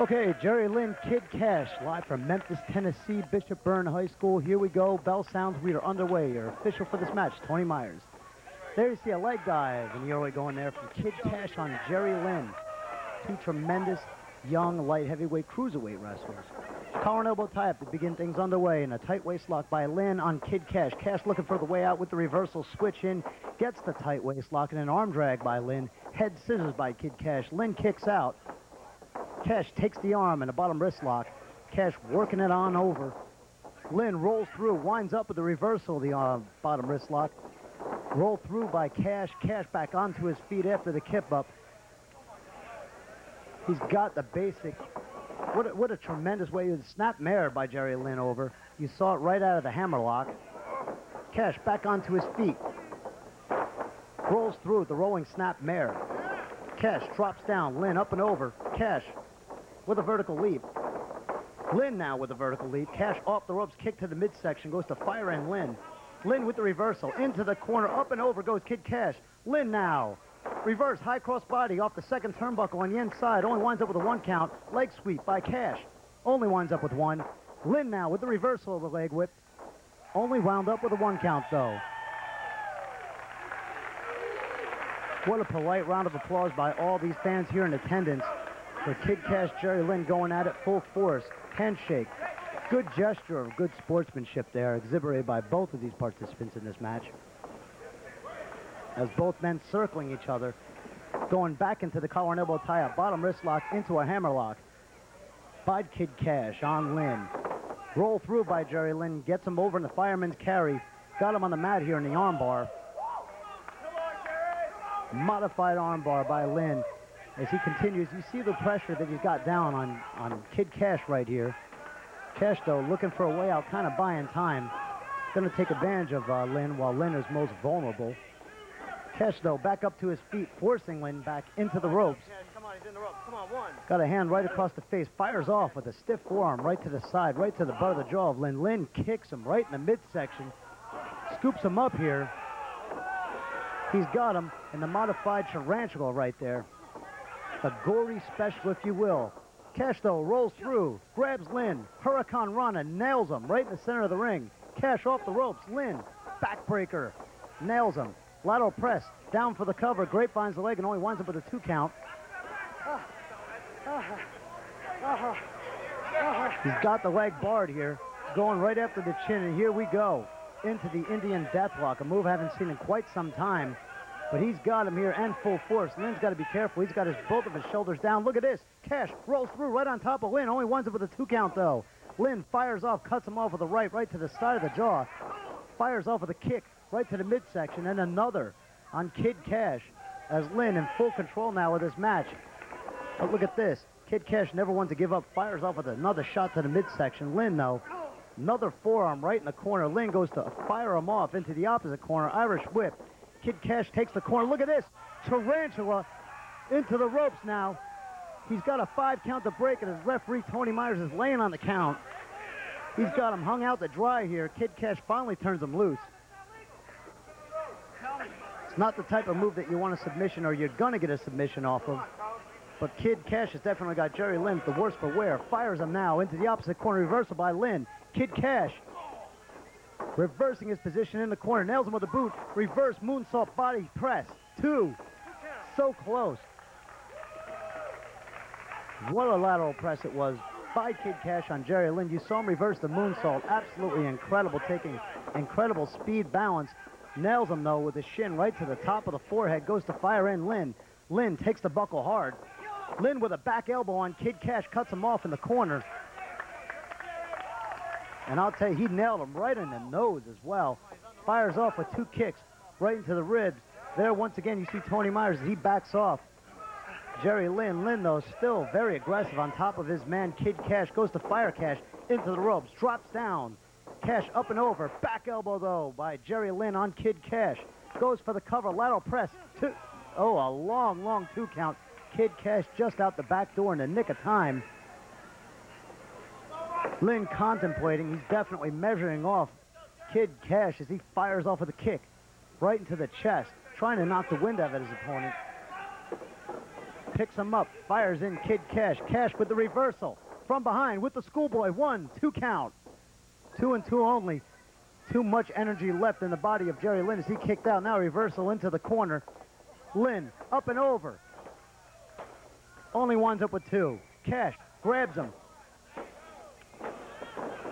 Okay, Jerry Lynn, Kid Kash, live from Memphis, Tennessee, Bishop Byrne High School. Here we go. Bell sounds. We are underway. Your official for this match, Tony Myers. There you see a leg dive in the early going there from Kid Kash on Jerry Lynn. Two tremendous young light heavyweight cruiserweight wrestlers. Collar and elbow tie-up to begin things underway, and a tight waist lock by Lynn on Kid Kash. Kash looking for the way out with the reversal switch in, gets the tight waist lock and an arm drag by Lynn. Head scissors by Kid Kash. Lynn kicks out. Kash takes the arm and a bottom wrist lock. Kash working it on over. Lynn rolls through, winds up with the reversal of the bottom wrist lock. Roll through by Kash. Kash back onto his feet after the kip up. He's got the basic. What a tremendous way. Snap mare by Jerry Lynn over. You saw it right out of the hammerlock. Kash back onto his feet. Rolls through with the rolling snap mare. Kash drops down. Lynn up and over. Kash with a vertical leap. Lynn now with a vertical leap. Kash off the ropes, kick to the midsection, goes to fire and Lynn. Lynn with the reversal, into the corner, up and over goes Kid Kash. Lynn now, reverse, high cross body off the second turnbuckle on the inside, only winds up with a 1 count. Leg sweep by Kash, only winds up with 1. Lynn now with the reversal of the leg whip, only wound up with a 1 count though. What a polite round of applause by all these fans here in attendance for Kid Kash, Jerry Lynn going at it full force. Handshake. Good gesture of good sportsmanship there, exhibited by both of these participants in this match. As both men circling each other, going back into the collar and elbow tie-up, bottom wrist lock into a hammer lock by Kid Kash on Lynn. Roll through by Jerry Lynn, gets him over in the fireman's carry, got him on the mat here in the arm bar. Modified arm bar by Lynn. As he continues, you see the pressure that he's got down on Kid Kash right here. Kash, though, looking for a way out, kind of buying time. Going to take advantage of Lynn while Lynn is most vulnerable. Kash, though, back up to his feet, forcing Lynn back into the ropes. Come on, he's in the ropes. Come on, 1. Got a hand right across the face, fires off with a stiff forearm right to the side, right to the butt of the jaw of Lynn. Lynn kicks him right in the midsection, scoops him up here. He's got him in the modified tarantula right there. The gory special, if you will. Kash, though, rolls through, grabs Lynn. Hurricane Rana nails him right in the center of the ring. Kash off the ropes. Lynn, backbreaker, nails him. Lateral press, down for the cover. Grapevines the leg and only winds up with a 2 count. He's got the leg barred here, going right after the chin, and here we go into the Indian Deathlock, a move I haven't seen in quite some time. But he's got him here and full force. Lynn's got to be careful. He's got both of his shoulders down. Look at this. Kash rolls through right on top of Lynn. Only winds up with a 2 count, though. Lynn fires off, cuts him off with a right to the side of the jaw. Fires off with a kick right to the midsection, and another on Kid Kash, as Lynn in full control now of this match. But look at this. Kid Kash never one to give up. Fires off with another shot to the midsection. Lynn, though, another forearm right in the corner. Lynn goes to fire him off into the opposite corner. Irish whip. Kid Kash takes the corner. Look at this. Tarantula into the ropes now. He's got a 5 count to break, and his referee, Tony Myers, is laying on the count. He's got him hung out to dry here. Kid Kash finally turns him loose. It's not the type of move that you want a submission or you're going to get a submission off of. But Kid Kash has definitely got Jerry Lynn, the worse for wear. Fires him now into the opposite corner. Reversal by Lynn. Kid Kash reversing his position in the corner, nails him with a boot, reverse moonsault body press, 2, so close. What a lateral press it was by Kid Kash on Jerry Lynn. You saw him reverse the moonsault, absolutely incredible, taking incredible speed, balance, nails him though with the shin right to the top of the forehead, goes to fire in Lynn. Lynn takes the buckle hard. Lynn with a back elbow on Kid Kash, cuts him off in the corner. And I'll tell you, he nailed him right in the nose as well. Fires off with 2 kicks right into the ribs. There, once again, you see Tony Myers as he backs off. Jerry Lynn. Lynn, though, still very aggressive on top of his man, Kid Kash. Goes to fire Kash into the ropes. Drops down. Kash up and over. Back elbow, though, by Jerry Lynn on Kid Kash. Goes for the cover. Lateral press. 2. Oh, a long 2 count. Kid Kash just out the back door in the nick of time. Lynn contemplating. He's definitely measuring off Kid Kash as he fires off with a kick right into the chest, trying to knock the wind out of his opponent. picks him up, fires in Kid Kash. Kash with the reversal. From behind with the schoolboy. 1-2 count. 2 and 2 only. Too much energy left in the body of Jerry Lynn as he kicked out. Now reversal into the corner. Lynn up and over. Only winds up with 2. Kash grabs him.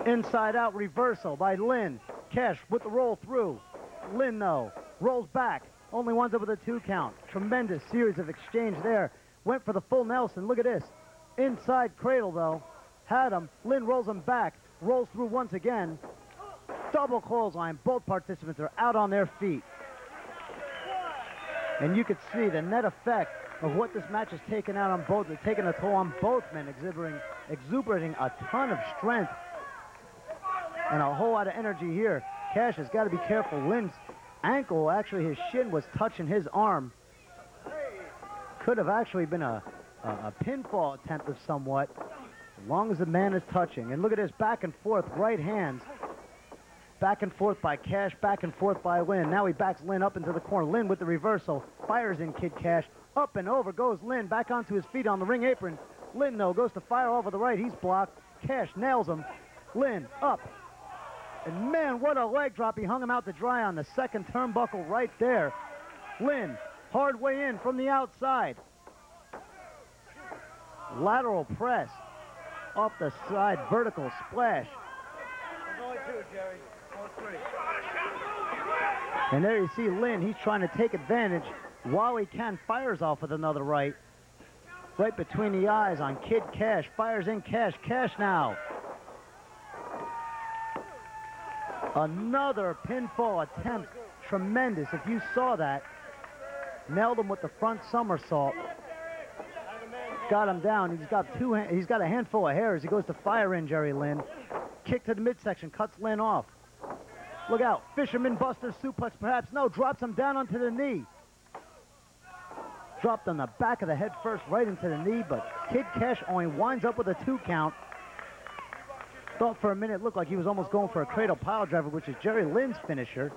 Inside out reversal by Lynn. Kash with the roll through. Lynn, though, rolls back. Only winds up with a 2 count. Tremendous series of exchange there. Went for the full Nelson. Look at this. Inside cradle, though. Had him. Lynn rolls him back. Rolls through once again. Double clothesline. Both participants are out on their feet. And you could see the net effect of what this match has taken out on both. It's taken a toll on both men, exuberating a ton of strength and a whole lot of energy here. Kash has got to be careful. Lynn's ankle, actually his shin was touching his arm. Could have actually been a pinfall attempt of somewhat, as long as the man is touching. And look at this, back and forth, right hands. Back and forth by Kash, back and forth by Lynn. Now he backs Lynn up into the corner. Lynn with the reversal, fires in Kid Kash. Up and over goes Lynn, back onto his feet on the ring apron. Lynn, though, goes to fire over the right. He's blocked. Kash nails him. Lynn up. And man, what a leg drop. He hung him out to dry on the second turnbuckle right there. Lynn, hard way in from the outside. Lateral press. Off the side, vertical splash. There's only 2, Jerry. Or 3. And there you see Lynn. He's trying to take advantage while he can. Fires off with another right. Right between the eyes on Kid Kash. Fires in Kash. Kash now. Another pinfall attempt. Tremendous. If you saw that. Nailed him with the front somersault. Got him down. He's got a handful of hair as he goes to fire in Jerry Lynn. Kick to the midsection. Cuts Lynn off. Look out. Fisherman Buster suplex perhaps. No. Drops him down onto the knee. Dropped on the back of the head first right into the knee, but Kid Kash only winds up with a 2 count. Thought for a minute it looked like he was almost going for a cradle pile driver, which is Jerry Lynn's finisher.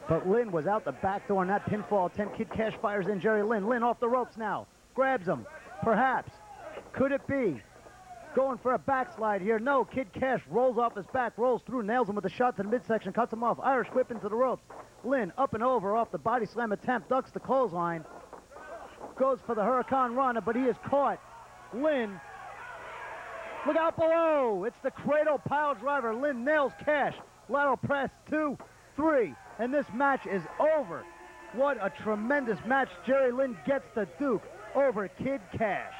But Lynn was out the back door on that pinfall attempt. Kid Kash fires in Jerry Lynn. Lynn off the ropes now. Grabs him. Perhaps. Could it be? Going for a backslide here. No, Kid Kash rolls off his back, rolls through, nails him with a shot to the midsection, cuts him off. Irish whip into the ropes. Lynn up and over off the body slam attempt, ducks the clothesline. Goes for the Hurricane Rana, but he is caught. Lynn, look out below. It's the cradle pile driver. Lynn nails Kash. Lateral press, 2, 3, and this match is over. What a tremendous match. Jerry Lynn gets the Duke over Kid Kash.